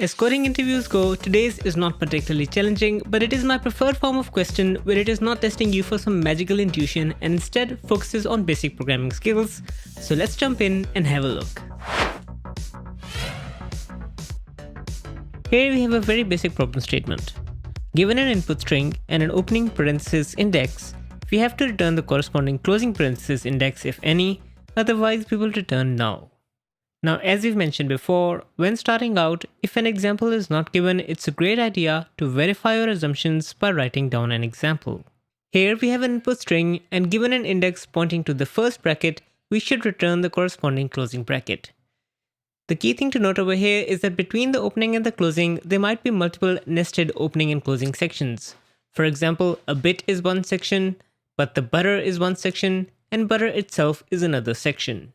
As coding interviews go, today's is not particularly challenging, but it is my preferred form of question where it is not testing you for some magical intuition and instead focuses on basic programming skills. So let's jump in and have a look. Here we have a very basic problem statement. Given an input string and an opening parenthesis index, we have to return the corresponding closing parenthesis index if any, otherwise we will return null. Now, as we've mentioned before, when starting out, if an example is not given, it's a great idea to verify your assumptions by writing down an example. Here we have an input string, and given an index pointing to the first bracket, we should return the corresponding closing bracket. The key thing to note over here is that between the opening and the closing, there might be multiple nested opening and closing sections. For example, a bit is one section, but the butter is one section, and butter itself is another section.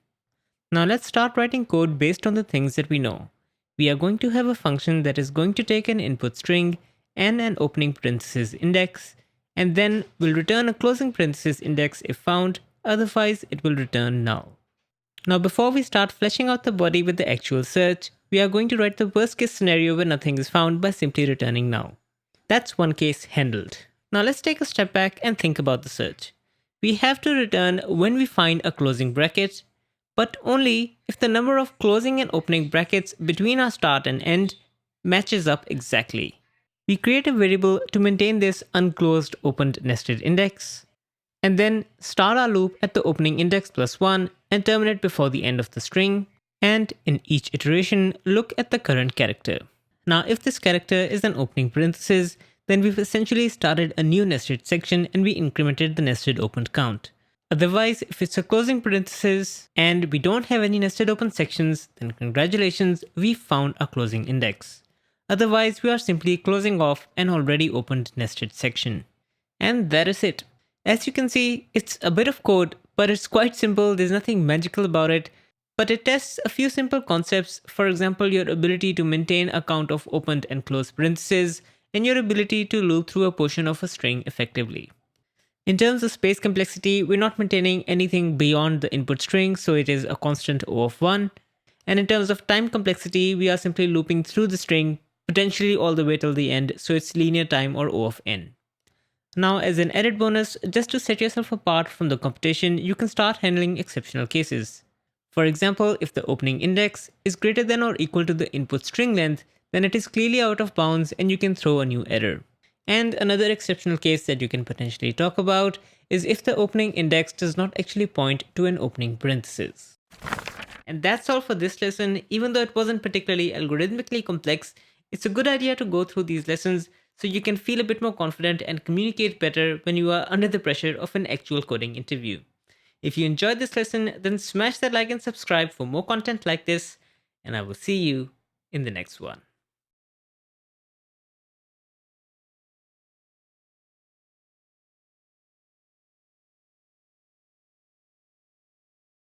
Now let's start writing code based on the things that we know. We are going to have a function that is going to take an input string and an opening parenthesis index, and then will return a closing parenthesis index if found, otherwise it will return null. Now before we start fleshing out the body with the actual search, we are going to write the worst case scenario where nothing is found by simply returning null. That's one case handled. Now let's take a step back and think about the search. We have to return when we find a closing bracket, but only if the number of closing and opening brackets between our start and end matches up exactly. We create a variable to maintain this unclosed opened nested index, and then start our loop at the opening index plus 1 and terminate before the end of the string, and in each iteration look at the current character. Now if this character is an opening parenthesis, then we've essentially started a new nested section and we incremented the nested opened count. Otherwise, if it's a closing parenthesis and we don't have any nested open sections, then congratulations, we found a closing index. Otherwise, we are simply closing off an already opened nested section. And that is it. As you can see, it's a bit of code, but it's quite simple. There's nothing magical about it, but it tests a few simple concepts. For example, your ability to maintain a count of opened and closed parentheses, and your ability to loop through a portion of a string effectively. In terms of space complexity, we're not maintaining anything beyond the input string, so it is a constant O of 1. And in terms of time complexity, we are simply looping through the string, potentially all the way till the end, so it's linear time or O of n. Now, as an added bonus, just to set yourself apart from the competition, you can start handling exceptional cases. For example, if the opening index is greater than or equal to the input string length, then it is clearly out of bounds and you can throw a new error. And another exceptional case that you can potentially talk about is if the opening index does not actually point to an opening parenthesis. And that's all for this lesson. Even though it wasn't particularly algorithmically complex, it's a good idea to go through these lessons so you can feel a bit more confident and communicate better when you are under the pressure of an actual coding interview. If you enjoyed this lesson, then smash that like and subscribe for more content like this, and I will see you in the next one.